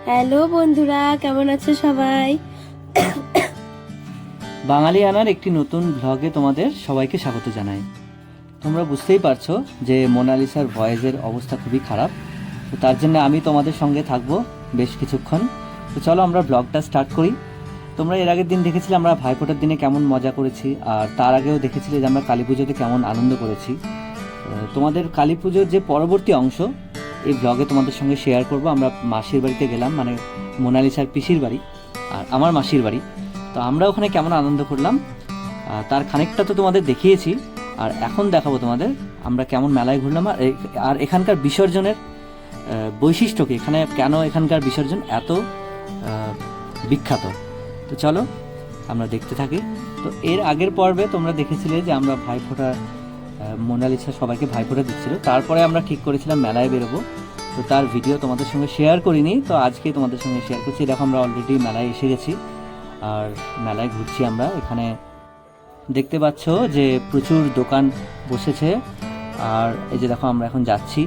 Hello বন্ধুরা, কেমন আছো সবাই? বাঙালিয়ানার একটি নতুন ব্লগে তোমাদের সবাইকে স্বাগত জানাই। তোমরা বুঝতেই পারছো যে মোনালিসার ভয়েসের অবস্থা খুবই খারাপ, তো তার জন্য আমি তোমাদের সঙ্গে থাকবো বেশ কিছুক্ষণ। তো চলো আমরা ব্লগটা স্টার্ট করি। তোমরা এর আগের দিন দেখেছিলে আমরা ভাইফোঁটার দিনে কেমন মজা করেছি, আর তার আগেও দেখেছিলে যে আমরা কালী পুজোতে কেমন আনন্দ করেছি। তোমাদের কালী পুজোর যে পরবর্তী অংশ এই ব্লগে তোমাদের সঙ্গে শেয়ার করব। আমরা মাসির বাড়িতে গেলাম, মানে মোনালিসার পিসির বাড়ি আর আমার মাসির বাড়ি। তো আমরা ওখানে কেমন আনন্দ করলাম তার খানিকটা তো তোমাদের দেখিয়েছি, আর এখন দেখাবো তোমাদের আমরা কেমন মেলায় ঘুরলাম আর এখানকার বিসর্জনের বৈশিষ্ট্যকে, এখানে কেন এখানকার বিসর্জন এত বিখ্যাত। তো চলো আমরা দেখতে থাকি। তো এর আগের পর্বে তোমরা দেখেছিলে যে আমরা ভাইফোঁটা, মোনালিসা সবাইকে ভাইফোঁটা দিচ্ছিল, তারপরে আমরা ঠিক করেছিলাম মেলায় বেরোবো। তো তার ভিডিও তোমাদের সঙ্গে শেয়ার করিনি, তো আজকে তোমাদের সঙ্গে শেয়ার করছি। দেখো আমরা অলরেডি মেলায় এসে গেছি আর মেলায় ঘুরছি আমরা। এখানে দেখতে পাচ্ছ যে প্রচুর দোকান বসেছে, আর এই যে দেখো আমরা এখন যাচ্ছি,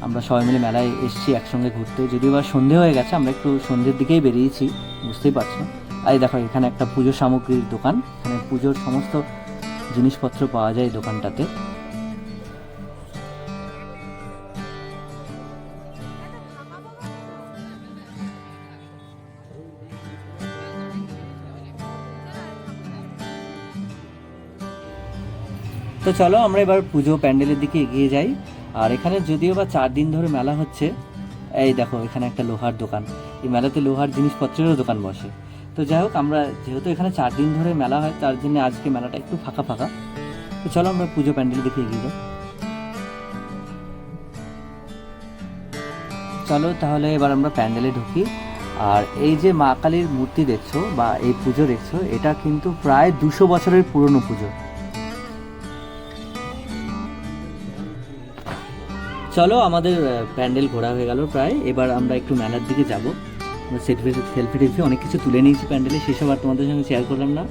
আমরা সবাই মিলে মেলায় এসেছি একসঙ্গে ঘুরতে। যদিও বা সন্ধে হয়ে গেছে, আমরা একটু সন্ধ্যের দিকেই বেরিয়েছি, বুঝতেই পারছো। আর এই দেখো এখানে একটা পুজো সামগ্রীর দোকান, এখানে পুজোর সমস্ত জিনিসপত্র পাওয়া যায় এই দোকানটাতে। তো চলো আমরা এবার পুজো প্যান্ডেলের দিকে এগিয়ে যাই। আর এখানে যদিও বা 4 দিন ধরে মেলা হচ্ছে, এই দেখো এখানে একটা লোহার দোকান, এই মেলাতে লোহার জিনিসপত্রেরও দোকান বসে। তো যাই হোক, আমরা যেহেতু এখানে 4 দিন ধরে মেলা হয় তার জন্য আজকে মেলাটা একটু ফাঁকা ফাঁকা। তো চলো আমরা পুজো প্যান্ডেলের দিকে এগিয়ে যাই। চলো তাহলে এবার আমরা প্যান্ডেলে ঢুকি। আর এই যে মা কালীর মূর্তি দেখছো বা এই পুজো দেখছো, এটা কিন্তু প্রায় 200 বছরের পুরনো পুজো। চলো আমাদের প্যান্ডেল ঘোরা হয়ে গেল প্রায়, এবার আমরা একটু মেলার দিকে যাব। সেলফি টেলফি অনেক কিছু তুলে নিয়েছি প্যান্ডেলে, সেসব আর তোমাদের সঙ্গে শেয়ার করলাম না।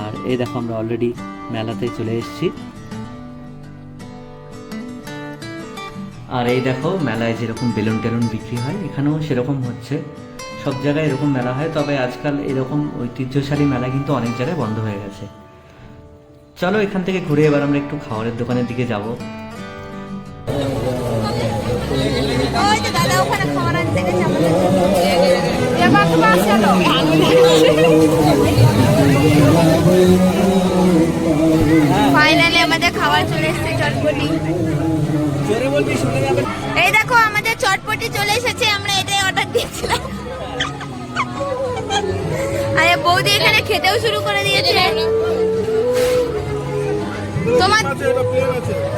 আর এই দেখো আমরা অলরেডি মেলাতে চলে এসেছি। আর এই দেখো মেলায় যেরকম বেলুন টেলুন বিক্রি হয় এখানেও সেরকম হচ্ছে, সব জায়গায় এরকম মেলা হয়। তবে আজকাল এরকম ঐতিহ্যশালী মেলা কিন্তু অনেক জায়গায় বন্ধ হয়ে গেছে। চলো এখান থেকে ঘুরে এবার আমরা একটু খাবারের দোকানের দিকে যাব। ফাইনালি আমাদের খাবার চলে এসেছে, চটপটি। এই দেখো আমাদের চটপটি চলে এসেছে, আমরা এটাই অর্ডার দিয়েছিলাম। আরে বৌদি এখানে খেতেও শুরু করে দিয়েছে।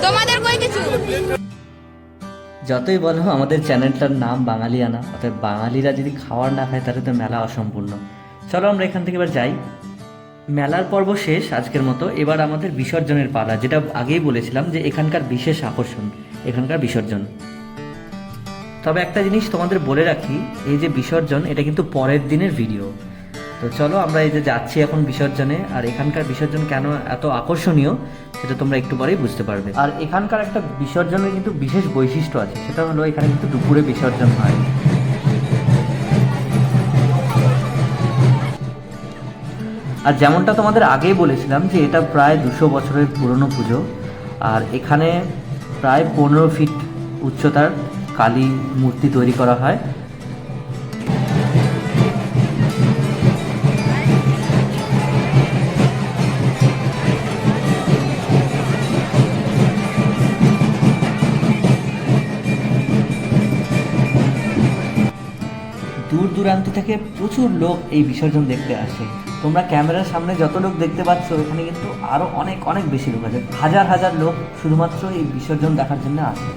তোমাদের কই কিছু? যতই বলো আমাদের চ্যানেলটার নাম বাঙালিয়ানা, অর্থাৎ বাঙালিরা যদি খাবার না খায় তাহলে তো মেলা অসম্পূর্ণ। চলো আমরা এখান থেকে এবার যাই। মেলার পর্ব শেষ আজকের মতো, এবার আমাদের বিসর্জনের পালা, যেটা আগেই বলেছিলাম যে এখানকার বিশেষ আকর্ষণ এখানকার বিসর্জন। তবে একটা জিনিস তোমাদের বলে রাখি, এই যে বিসর্জন এটা কিন্তু পরের দিনের ভিডিও। তো চলো আমরা এই যে যাচ্ছি এখন বিসর্জনে, আর এখানকার বিসর্জন কেন এত আকর্ষণীয় সেটা তোমরা একটু পরেই বুঝতে পারবে। আর এখানকার একটা বিসর্জনের কিন্তু বিশেষ বৈশিষ্ট্য আছে, সেটা হলো এখানে কিন্তু দুপুরে বিসর্জন হয়। আর যেমনটা তোমাদের আগেই বলেছিলাম যে এটা প্রায় 200 বছরের পুরনো পুজো, আর এখানে প্রায় 15 ফিট উচ্চতার কালী মূর্তি তৈরি করা হয়। দূর দূরান্ত থেকে প্রচুর লোক এই বিসর্জন দেখতে আসে। তোমরা ক্যামেরার সামনে যত লোক দেখতে পাচ্ছ, এখানে কিন্তু আরও অনেক অনেক বেশি লোক আছে, হাজার হাজার লোক শুধুমাত্র এই বিসর্জন দেখার জন্য আসে।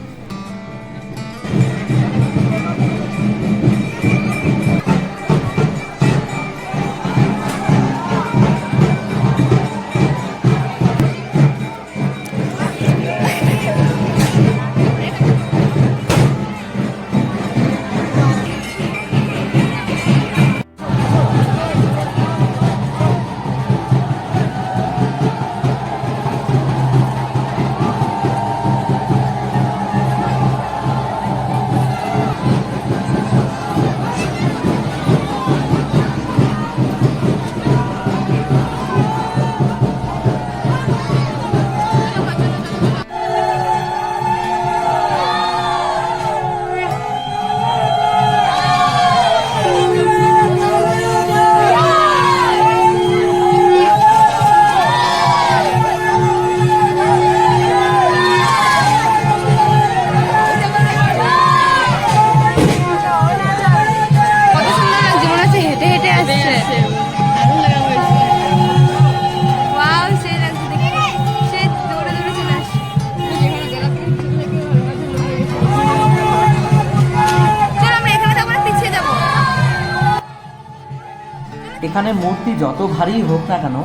এখানে মূর্তি যত ভারী হোক না কেন,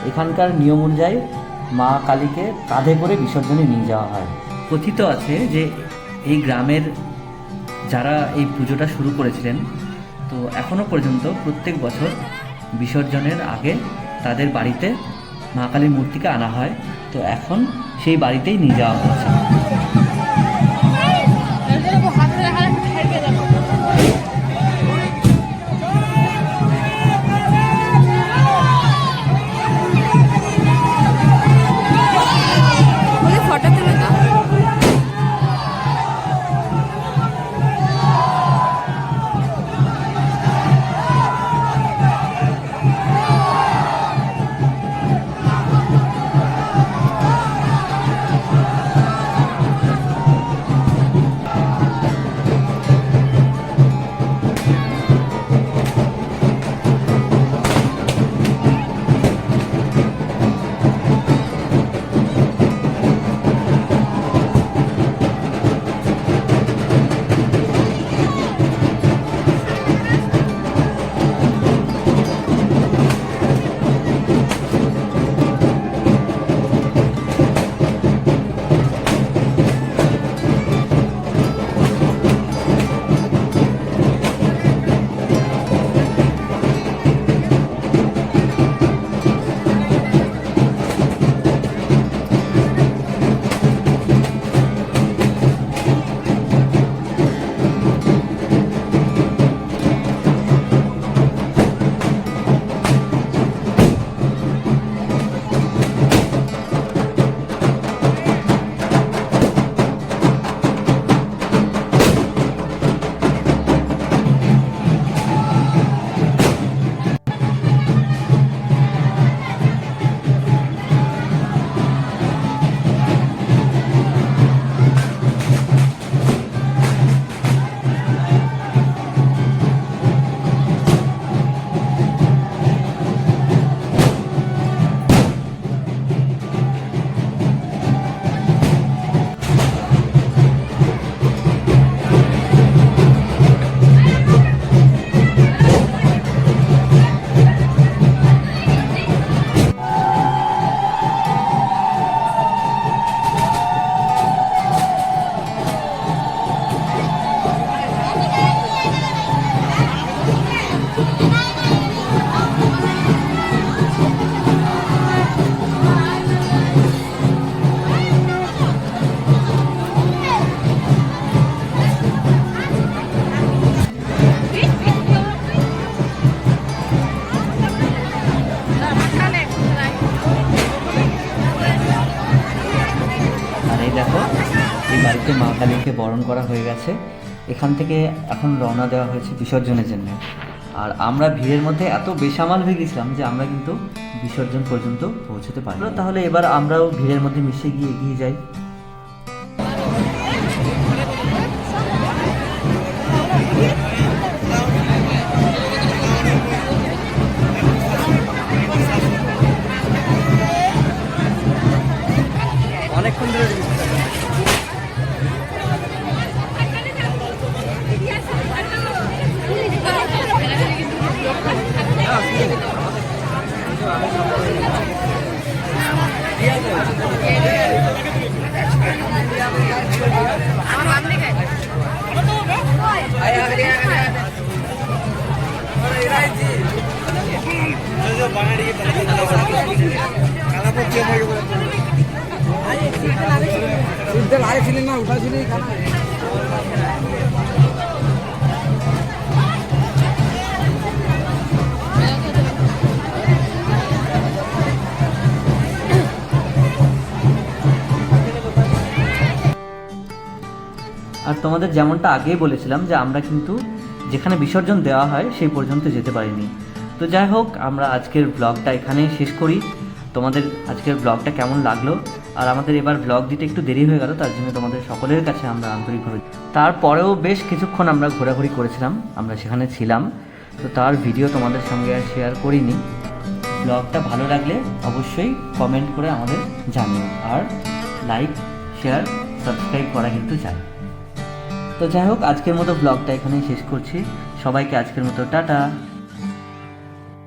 এখানকার নিয়ম অনুযায়ী মা কালীকে কাঁধে করে বিসর্জনে নিয়ে যাওয়া হয়। কথিত আছে যে এই গ্রামের যারা এই পুজোটা শুরু করেছিলেন, তো এখনও পর্যন্ত প্রত্যেক বছর বিসর্জনের আগে তাদের বাড়িতে মা কালীর মূর্তিকে আনা হয়। তো এখন সেই বাড়িতেই নিয়ে যাওয়া হচ্ছে। ফটো তুলে দাও। দেখো এই বাড়িতে মা কালীকে বরণ করা হয়ে গেছে। এখান থেকে এখন রওনা দেওয়া হয়েছে বিসর্জনের জন্য। আর আমরা ভিড়ের মধ্যে এত বেসামাল হয়ে গেছিলাম যে আমরা কিন্তু বিসর্জন পর্যন্ত পৌঁছতে পারি। তাহলে এবার আমরাও ভিড়ের মধ্যে মিশে গিয়ে এগিয়ে যাই। অনেকক্ষণ ধরে আর তোমাদের যেমনটা আগেই বলেছিলাম যে আমরা কিন্তু যেখানে বিসর্জন দেওয়া হয় সেই পর্যন্ত যেতে পারিনি। তো যাই হোক, আমরা আজকের ব্লগটা এখানেই শেষ করি। তোমাদের আজকের ব্লগটা কেমন লাগলো? আর আমাদের এবার ব্লগ দিতে একটু দেরি হয়ে গেল, তার জন্য তোমাদের সকলের কাছে আমরা আন্তরিকভাবে, তারপরেও বেশ কিছুক্ষণ আমরা ঘোরাঘুরি করেছিলাম, আমরা সেখানে ছিলাম। তো তার ভিডিও তোমাদের সঙ্গে আর শেয়ার করিনি। ব্লগটা ভালো লাগলে অবশ্যই কমেন্ট করে আমাদের জানিও, আর লাইক, শেয়ার, সাবস্ক্রাইব করা কিন্তু চাই। তো যাই হোক, আজকের মতো ব্লগটা এখানেই শেষ করছি। সবাইকে আজকের মতো টাটা।